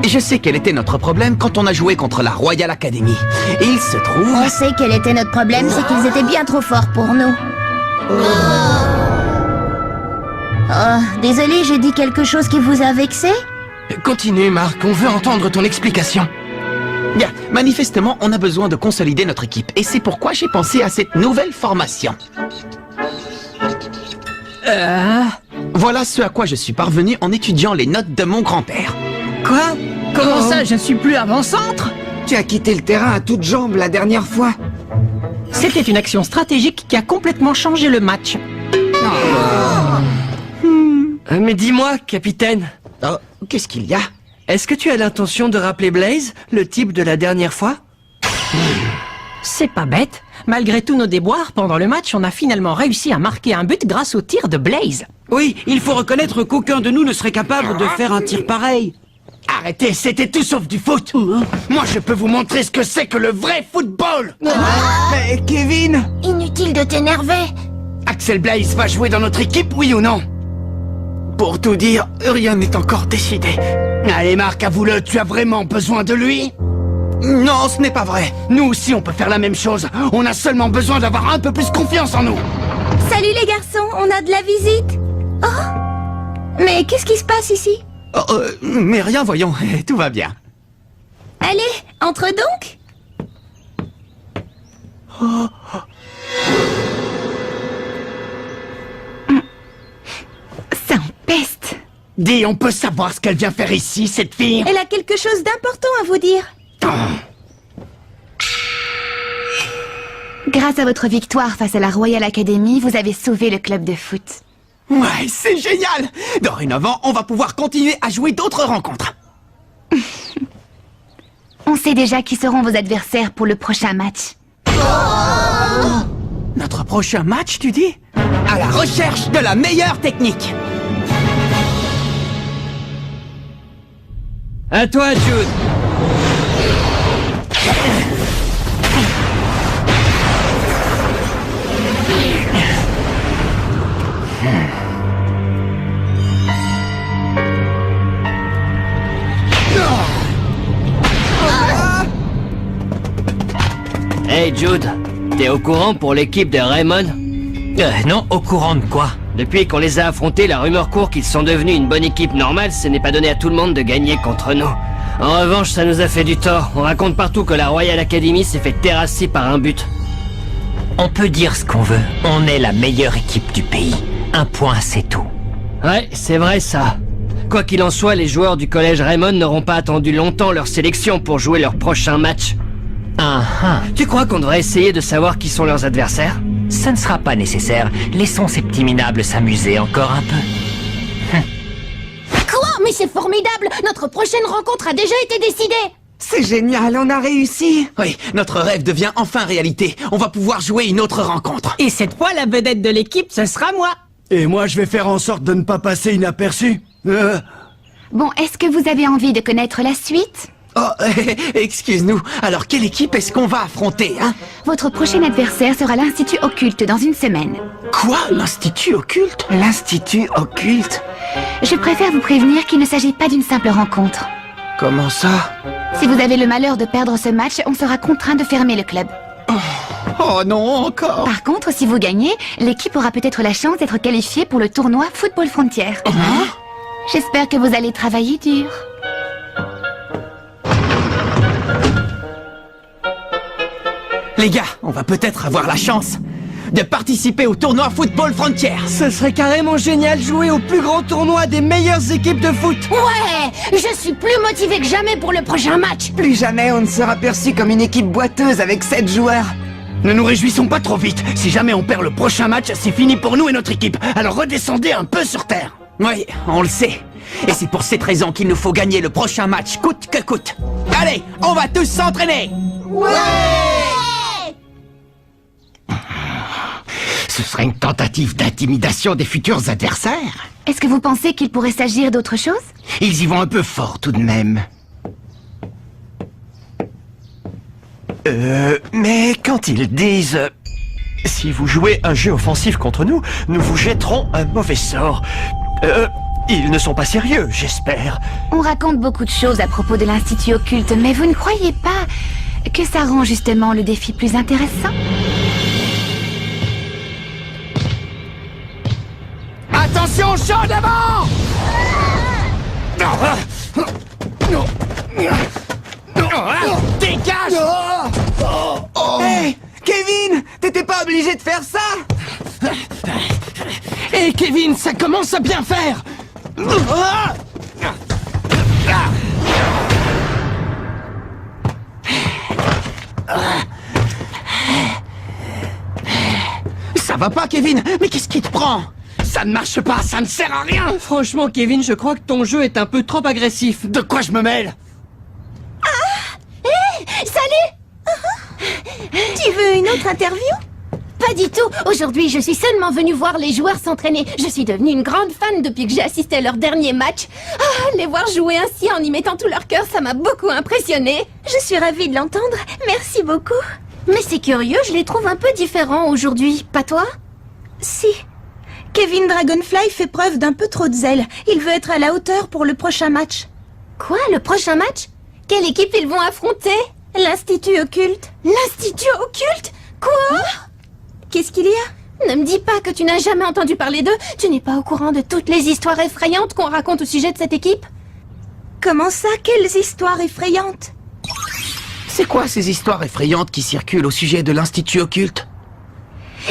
Je sais quel était notre problème quand on a joué contre la Royal Academy. Et il se trouve... On sait quel était notre problème, c'est qu'ils étaient bien trop forts pour nous. Oh, désolé, j'ai dit quelque chose qui vous a vexé? Continue, Marc, on veut entendre ton explication. Bien, manifestement, on a besoin de consolider notre équipe. Et c'est pourquoi j'ai pensé à cette nouvelle formation. Voilà ce à quoi je suis parvenu en étudiant les notes de mon grand-père. Quoi? Comment ça, je ne suis plus avant-centre? Tu as quitté le terrain à toutes jambes la dernière fois. C'était une action stratégique qui a complètement changé le match. Mais dis-moi, capitaine, Oh, qu'est-ce qu'il y a? est-ce que tu as l'intention de rappeler Blaze, le type de la dernière fois? C'est pas bête. Malgré tous nos déboires, pendant le match, on a finalement réussi à marquer un but grâce au tir de Blaze. Oui, il faut reconnaître qu'aucun de nous ne serait capable de faire un tir pareil. Arrêtez, c'était tout sauf du foot. Moi, je peux vous montrer ce que c'est que le vrai football. Mais Kevin! Inutile de t'énerver. Axel Blaze va jouer dans notre équipe, oui ou non? Pour tout dire, rien n'est encore décidé. Allez, Marc, avoue-le, tu as vraiment besoin de lui? Non, ce n'est pas vrai. Nous aussi, on peut faire la même chose. On a seulement besoin d'avoir un peu plus confiance en nous. Salut les garçons, on a de la visite. Oh! Mais qu'est-ce qui se passe ici? Oh, mais rien, voyons, tout va bien. Allez, entre donc. Ça empeste. Dis, on peut savoir ce qu'elle vient faire ici, cette fille? Elle a quelque chose d'important à vous dire. Grâce à votre victoire face à la Royal Academy, vous avez sauvé le club de foot. Ouais, c'est génial! Dorénavant, on va pouvoir continuer à jouer d'autres rencontres. On sait déjà qui seront vos adversaires pour le prochain match. Notre prochain match, tu dis? À la recherche de la meilleure technique. À toi, Jude. Hey Jude, t'es au courant pour l'équipe de Raymond? Non, au courant de quoi? Depuis qu'on les a affrontés, la rumeur court qu'ils sont devenus une bonne équipe normale, ce n'est pas donné à tout le monde de gagner contre nous. En revanche, ça nous a fait du tort. On raconte partout que la Royal Academy s'est fait terrasser par un but. On peut dire ce qu'on veut. On est la meilleure équipe du pays. Un point, c'est tout. Ouais, c'est vrai ça. Quoi qu'il en soit, les joueurs du collège Raymond n'auront pas attendu longtemps leur sélection pour jouer leur prochain match. Tu crois qu'on devrait essayer de savoir qui sont leurs adversaires? Ça ne sera pas nécessaire. Laissons ces petits minables s'amuser encore un peu. Quoi? Mais c'est formidable! Notre prochaine rencontre a déjà été décidée! C'est génial, on a réussi! Oui, notre rêve devient enfin réalité. On va pouvoir jouer une autre rencontre. Et cette fois, la vedette de l'équipe, ce sera moi. Et moi, je vais faire en sorte de ne pas passer inaperçu. Bon, est-ce que vous avez envie de connaître la suite? Oh, excuse-nous. Alors, quelle équipe est-ce qu'on va affronter, hein? Votre prochain adversaire sera l'Institut Occulte dans une semaine. Quoi? L'Institut Occulte? L'Institut Occulte? Je préfère vous prévenir qu'il ne s'agit pas d'une simple rencontre. Comment ça? Si vous avez le malheur de perdre ce match, on sera contraint de fermer le club. Oh non, encore? Par contre, si vous gagnez, l'équipe aura peut-être la chance d'être qualifiée pour le tournoi Football Frontier. J'espère que vous allez travailler dur. Les gars, on va peut-être avoir la chance de participer au tournoi Football Frontier. Ce serait carrément génial de jouer au plus grand tournoi des meilleures équipes de foot. Ouais! Je suis plus motivée que jamais pour le prochain match. Plus jamais on ne sera perçu comme une équipe boiteuse avec 7 joueurs. Ne nous réjouissons pas trop vite. Si jamais on perd le prochain match, c'est fini pour nous et notre équipe. Alors redescendez un peu sur terre. Oui, on le sait. Et c'est pour cette raison qu'il nous faut gagner le prochain match, coûte que coûte. Allez, on va tous s'entraîner. Ce serait une tentative d'intimidation des futurs adversaires. Est-ce que vous pensez qu'il pourrait s'agir d'autre chose? Ils y vont un peu fort tout de même. Mais quand ils disent... si vous jouez un jeu offensif contre nous, nous vous jetterons un mauvais sort. Ils ne sont pas sérieux, j'espère. On raconte beaucoup de choses à propos de l'Institut Occulte, mais vous ne croyez pas que ça rend justement le défi plus intéressant? Attention, champ d'avant! Dégage! Hé, Kevin, t'étais pas obligé de faire ça? Hé, Kevin, ça commence à bien faire! Ça va pas, Kevin? Mais qu'est-ce qui te prend? Ça ne marche pas, ça ne sert à rien! Franchement, Kevin, je crois que ton jeu est un peu trop agressif. De quoi je me mêle? Salut! Tu veux une autre interview? Pas du tout. Aujourd'hui, je suis seulement venue voir les joueurs s'entraîner. Je suis devenue une grande fan depuis que j'ai assisté à leur dernier match. Ah, les voir jouer ainsi en y mettant tout leur cœur, ça m'a beaucoup impressionnée. Je suis ravie de l'entendre. Merci beaucoup. Mais c'est curieux, je les trouve un peu différents aujourd'hui. Pas toi? Si. Kevin Dragonfly fait preuve d'un peu trop de zèle. Il veut être à la hauteur pour le prochain match. Quoi, le prochain match? Quelle équipe ils vont affronter? L'Institut Occulte. L'Institut Occulte? Quoi? Qu'est-ce qu'il y a? Ne me dis pas que tu n'as jamais entendu parler d'eux. Tu n'es pas au courant de toutes les histoires effrayantes qu'on raconte au sujet de cette équipe? Comment ça? Quelles histoires effrayantes? C'est quoi ces histoires effrayantes qui circulent au sujet de l'Institut Occulte?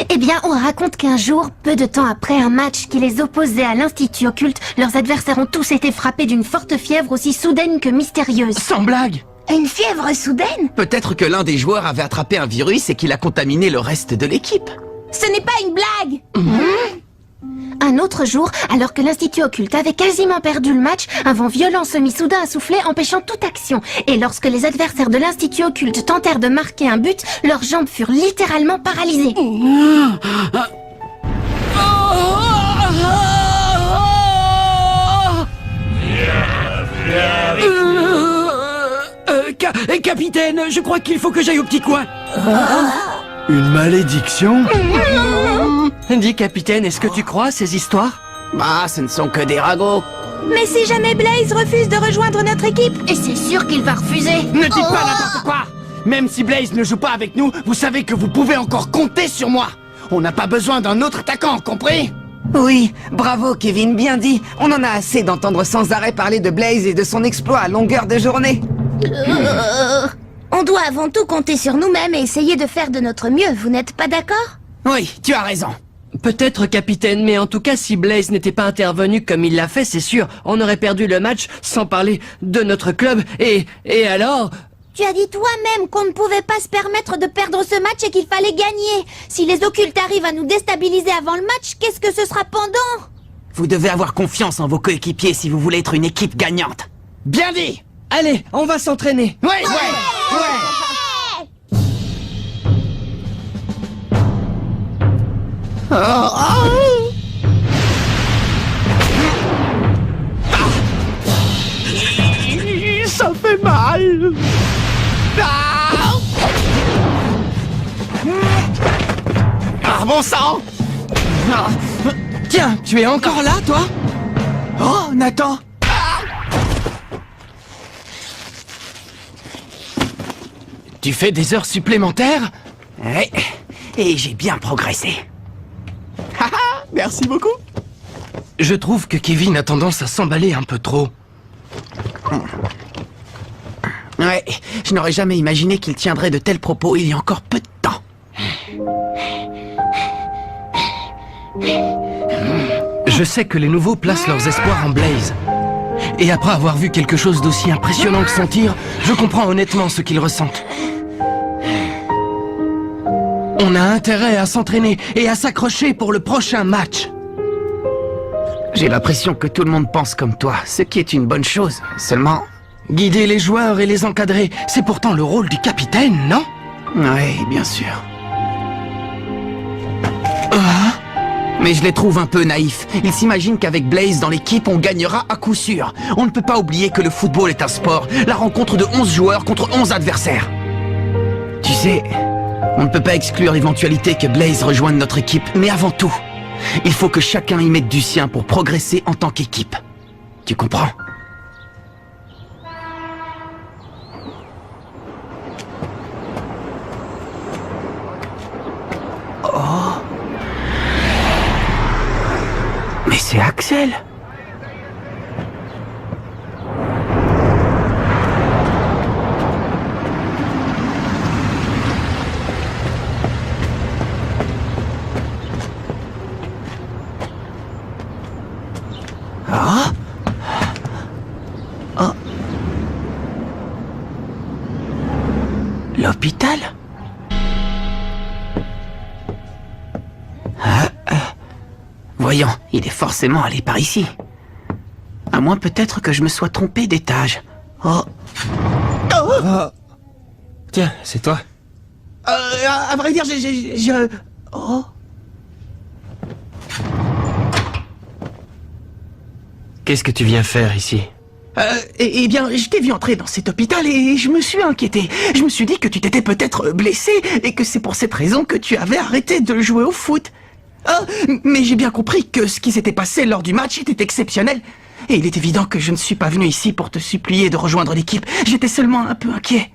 Eh bien, on raconte qu'un jour, peu de temps après un match qui les opposait à l'Institut Occulte, leurs adversaires ont tous été frappés d'une forte fièvre aussi soudaine que mystérieuse. Sans blague! Une fièvre soudaine? Peut-être que l'un des joueurs avait attrapé un virus et qu'il a contaminé le reste de l'équipe. Ce n'est pas une blague! Un autre jour, alors que l'Institut Occulte avait quasiment perdu le match, un vent violent se mit soudain à souffler, empêchant toute action. Et lorsque les adversaires de l'Institut Occulte tentèrent de marquer un but, leurs jambes furent littéralement paralysées. Capitaine, je crois qu'il faut que j'aille au petit coin. Une malédiction? Dis, capitaine, est-ce que tu crois à ces histoires? Bah, ce ne sont que des ragots. Mais si jamais Blaze refuse de rejoindre notre équipe? Et c'est sûr qu'il va refuser. Ne dites pas n'importe quoi! Même si Blaze ne joue pas avec nous, vous savez que vous pouvez encore compter sur moi! On n'a pas besoin d'un autre attaquant, compris? Oui, bravo Kevin, bien dit. On en a assez d'entendre sans arrêt parler de Blaze et de son exploit à longueur de journée. On doit avant tout compter sur nous-mêmes et essayer de faire de notre mieux, vous n'êtes pas d'accord? Oui, tu as raison. Peut-être, capitaine, mais en tout cas, si Blaze n'était pas intervenu comme il l'a fait, c'est sûr, on aurait perdu le match, sans parler de notre club, et alors... Tu as dit toi-même qu'on ne pouvait pas se permettre de perdre ce match et qu'il fallait gagner. Si les occultes arrivent à nous déstabiliser avant le match, qu'est-ce que ce sera pendant? Vous devez avoir confiance en vos coéquipiers si vous voulez être une équipe gagnante. Bien dit! Allez, on va s'entraîner. Ouais! Ça fait mal! Ah, bon sang! Tiens, tu es encore là, toi? Oh, Nathan! Tu fais des heures supplémentaires? Ouais, et j'ai bien progressé. Merci beaucoup. Je trouve que Kevin a tendance à s'emballer un peu trop. Ouais, je n'aurais jamais imaginé qu'il tiendrait de tels propos il y a encore peu de temps. Je sais que les nouveaux placent leurs espoirs en Blaze. Et après avoir vu quelque chose d'aussi impressionnant que son tir, je comprends honnêtement ce qu'ils ressentent. On a intérêt à s'entraîner et à s'accrocher pour le prochain match. J'ai l'impression que tout le monde pense comme toi, ce qui est une bonne chose. Seulement... Guider les joueurs et les encadrer, c'est pourtant le rôle du capitaine, non? Ouais, bien sûr. Mais je les trouve un peu naïfs. Ils s'imaginent qu'avec Blaze dans l'équipe, on gagnera à coup sûr. On ne peut pas oublier que le football est un sport, la rencontre de 11 joueurs contre 11 adversaires. Tu sais, on ne peut pas exclure l'éventualité que Blaze rejoigne notre équipe, mais avant tout, il faut que chacun y mette du sien pour progresser en tant qu'équipe. tu comprends? Oh. Mais c'est Axel. L'hôpital? Voyons, il est forcément allé par ici. À moins peut-être que je me sois trompé d'étage. Oh. Tiens, c'est toi. À vrai dire, Oh. Qu'est-ce que tu viens faire ici? Eh bien, je t'ai vu entrer dans cet hôpital et je me suis inquiété. Je me suis dit que tu t'étais peut-être blessé et que c'est pour cette raison que tu avais arrêté de jouer au foot. Mais j'ai bien compris que ce qui s'était passé lors du match était exceptionnel. Et il est évident que je ne suis pas venu ici pour te supplier de rejoindre l'équipe. J'étais seulement un peu inquiet.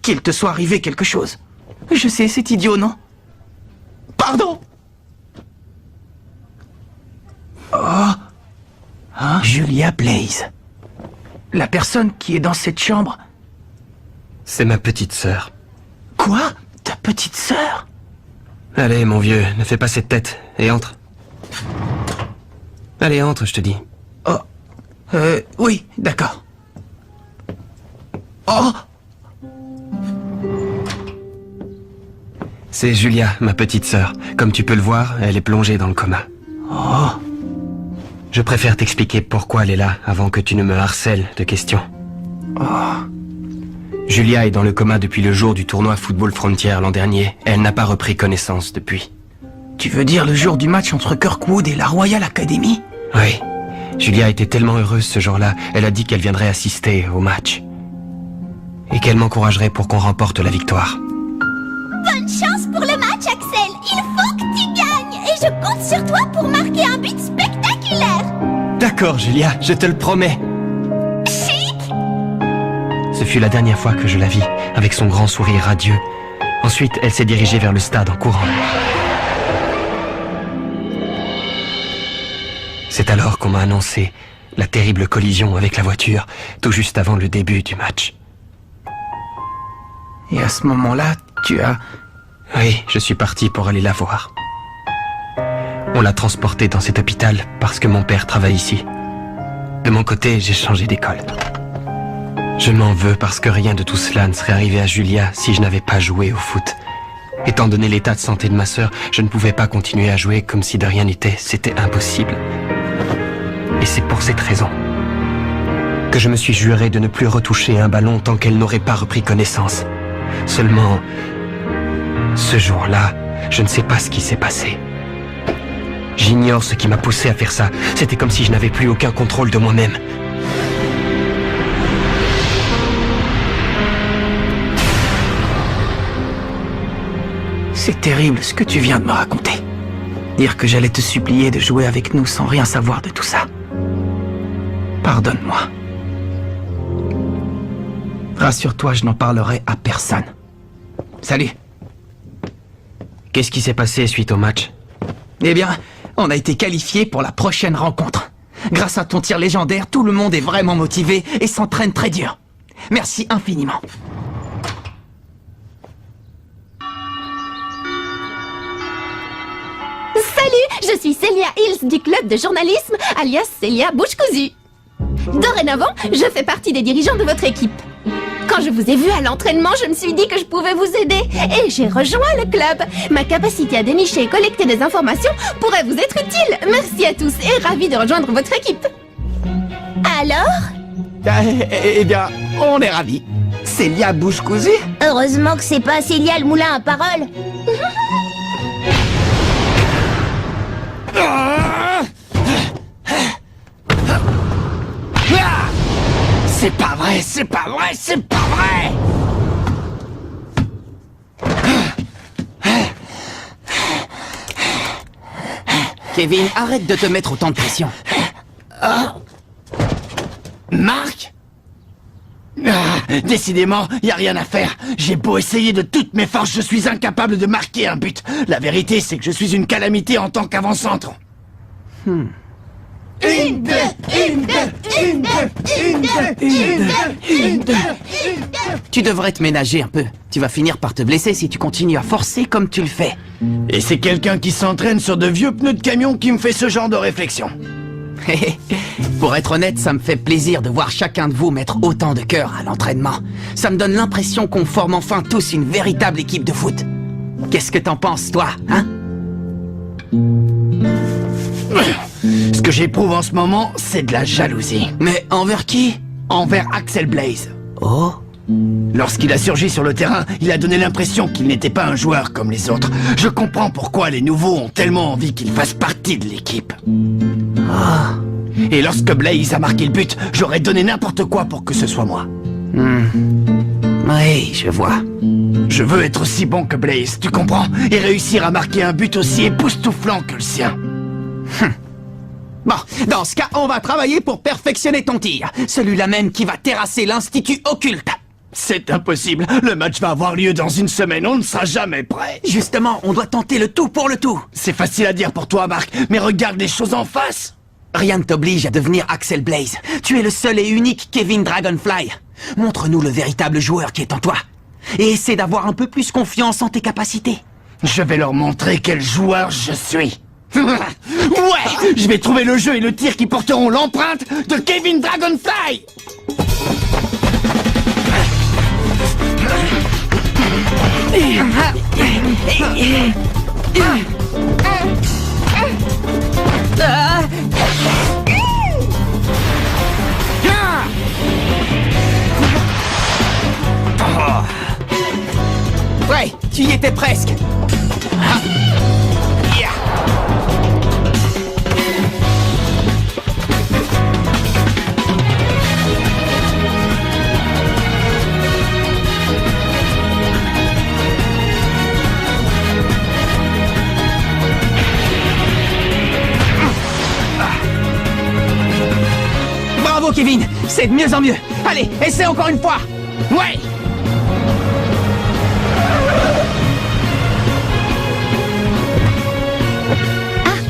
Qu'il te soit arrivé quelque chose. Je sais, c'est idiot, non? Pardon! Oh! Julia Blaze. La personne qui est dans cette chambre. C'est ma petite sœur. Quoi? Ta petite sœur? Allez, mon vieux, ne fais pas cette tête, et entre. Allez, entre, je te dis. Oh. Oui, d'accord. Oh! C'est Julia, ma petite sœur. Comme tu peux le voir, elle est plongée dans le coma. Oh. Je préfère t'expliquer pourquoi elle est là, avant que tu ne me harcèles de questions. Oh. Julia est dans le coma depuis le jour du tournoi Football Frontier l'an dernier. Elle n'a pas repris connaissance depuis. Tu veux dire le jour du match entre Kirkwood et la Royal Academy? Oui. Julia était tellement heureuse ce jour-là, elle a dit qu'elle viendrait assister au match. Et qu'elle m'encouragerait pour qu'on remporte la victoire. Bonne chance pour le match, Axel. Il faut que tu gagnes. Et je compte sur toi pour marquer un but spectaculaire. D'accord, Julia, je te le promets. Chic. Ce fut la dernière fois que je la vis, avec son grand sourire radieux. Ensuite, elle s'est dirigée vers le stade en courant. C'est alors qu'on m'a annoncé la terrible collision avec la voiture, tout juste avant le début du match. Et à ce moment-là, tu as... Oui, je suis parti pour aller la voir. On l'a transportée dans cet hôpital parce que mon père travaille ici. De mon côté, j'ai changé d'école. Je m'en veux parce que rien de tout cela ne serait arrivé à Julia si je n'avais pas joué au foot. Étant donné l'état de santé de ma sœur, je ne pouvais pas continuer à jouer comme si de rien n'était. C'était impossible. Et c'est pour cette raison que je me suis juré de ne plus retoucher un ballon tant qu'elle n'aurait pas repris connaissance. Seulement, ce jour-là, je ne sais pas ce qui s'est passé. J'ignore ce qui m'a poussé à faire ça. C'était comme si je n'avais plus aucun contrôle de moi-même. C'est terrible ce que tu viens de me raconter. Dire que j'allais te supplier de jouer avec nous sans rien savoir de tout ça. Pardonne-moi. Rassure-toi, je n'en parlerai à personne. Salut. Qu'est-ce qui s'est passé suite au match? Eh bien, on a été qualifiés pour la prochaine rencontre. Grâce à ton tir légendaire, tout le monde est vraiment motivé et s'entraîne très dur. Merci infiniment. Salut, je suis Célia Hills du club de journalisme, alias Célia Bouche Cousue. Dorénavant, je fais partie des dirigeants de votre équipe. Quand je vous ai vu à l'entraînement, je me suis dit que je pouvais vous aider. Et j'ai rejoint le club. Ma capacité à dénicher et collecter des informations pourrait vous être utile. Merci à tous et ravi de rejoindre votre équipe. Alors? Eh bien, on est ravis. Célia Bouche Cousue? Heureusement que c'est pas Célia le moulin à parole. C'est pas vrai, c'est pas vrai, c'est pas vrai! Kevin, arrête de te mettre autant de pression. Marc? Décidément, y a rien à faire. J'ai beau essayer de toutes mes forces, je suis incapable de marquer un but. La vérité, c'est que je suis une calamité en tant qu'avant-centre. Tu devrais te ménager un peu. Tu vas finir par te blesser si tu continues à forcer comme tu le fais. Et c'est quelqu'un qui s'entraîne sur de vieux pneus de camion qui me fait ce genre de réflexion. Pour être honnête, ça me fait plaisir de voir chacun de vous mettre autant de cœur à l'entraînement. Ça me donne l'impression qu'on forme enfin tous une véritable équipe de foot. Qu'est-ce que t'en penses, toi, hein? Ce que j'éprouve en ce moment, c'est de la jalousie. Mais envers qui? Envers Axel Blaze. Oh? Lorsqu'il a surgi sur le terrain, il a donné l'impression qu'il n'était pas un joueur comme les autres. Je comprends pourquoi les nouveaux ont tellement envie qu'il fasse partie de l'équipe. Et lorsque Blaze a marqué le but, j'aurais donné n'importe quoi pour que ce soit moi. Oui, je vois. Je veux être aussi bon que Blaze, tu comprends? Et réussir à marquer un but aussi époustouflant que le sien. Bon, dans ce cas, on va travailler pour perfectionner ton tir. Celui-là même qui va terrasser l'Institut Occulte. C'est impossible. Le match va avoir lieu dans une semaine. On ne sera jamais prêt. Justement, on doit tenter le tout pour le tout. C'est facile à dire pour toi, Marc, mais regarde les choses en face. Rien ne t'oblige à devenir Axel Blaze. Tu es le seul et unique Kevin Dragonfly. Montre-nous le véritable joueur qui est en toi. Et essaie d'avoir un peu plus confiance en tes capacités. Je vais leur montrer quel joueur je suis. Ouais! Je vais trouver le jeu et le tir qui porteront l'empreinte de Kevin Dragonfly. Ouais, tu y étais presque. Bravo Kevin, c'est de mieux en mieux. Allez, essaie encore une fois. Ouais.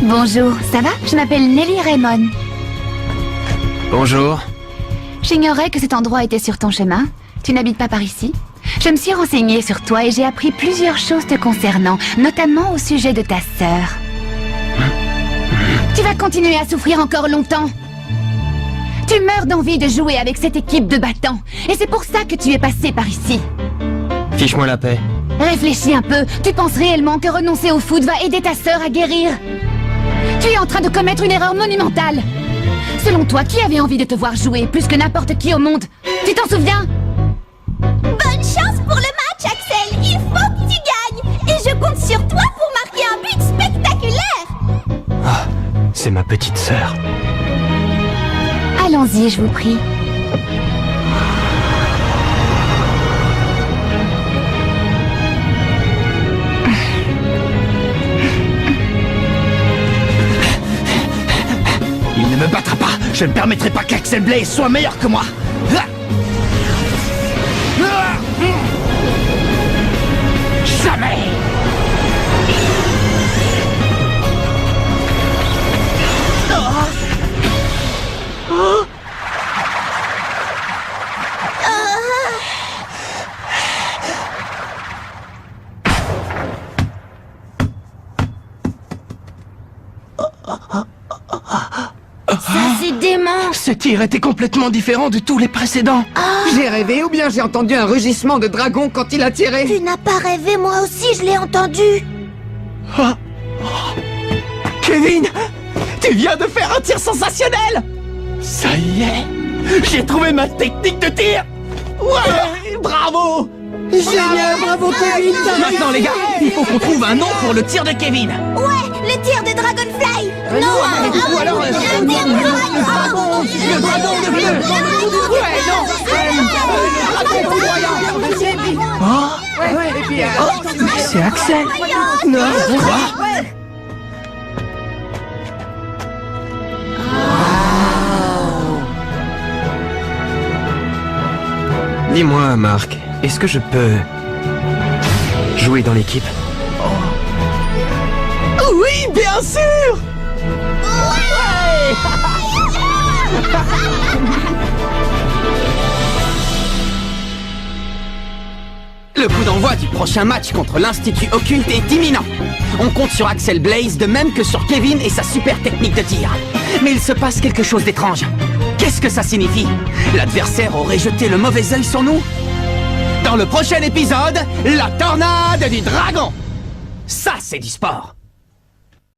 Bonjour, ça va? Je m'appelle Nelly Raymond. Bonjour. J'ignorais que cet endroit était sur ton chemin. Tu n'habites pas par ici? Je me suis renseignée sur toi et j'ai appris plusieurs choses te concernant, notamment au sujet de ta sœur. Tu vas continuer à souffrir encore longtemps. Tu meurs d'envie de jouer avec cette équipe de battants. Et c'est pour ça que tu es passé par ici. Fiche-moi la paix. Réfléchis un peu. Tu penses réellement que renoncer au foot va aider ta sœur à guérir? Tu es en train de commettre une erreur monumentale. Selon toi, qui avait envie de te voir jouer plus que n'importe qui au monde? Tu t'en souviens? Bonne chance pour le match, Axel. Il faut que tu gagnes. Et je compte sur toi pour marquer un but spectaculaire. Ah, c'est ma petite sœur. Allons-y, je vous prie. Il ne me battra pas. Je ne permettrai pas qu'Axel Blaze soit meilleur que moi. Jamais. Ça, c'est dément. Ce tir était complètement différent de tous les précédents. J'ai rêvé ou bien j'ai entendu un rugissement de dragon quand il a tiré? Tu n'as pas rêvé, moi aussi, je l'ai entendu. Kevin, tu viens de faire un tir sensationnel. Ça y est. J'ai trouvé ma technique de tir. Ouais, bravo. Génial, bravo Kevin! Maintenant les gars, il faut qu'on trouve un nom pour le tir de Kevin. Ouais, le tir de Dragonfly. Ou alors le dragon de bleu. Ouais, non. C'est Axel. Non, Dis-moi, Marc, est-ce que je peux jouer dans l'équipe? Oui, bien sûr! Le coup d'envoi du prochain match contre l'Institut Occulte est imminent. On compte sur Axel Blaze de même que sur Kevin et sa super technique de tir. Mais il se passe quelque chose d'étrange. Qu'est-ce que ça signifie? L'adversaire aurait jeté le mauvais œil sur nous? Dans le prochain épisode, la tornade du dragon! Ça, c'est du sport!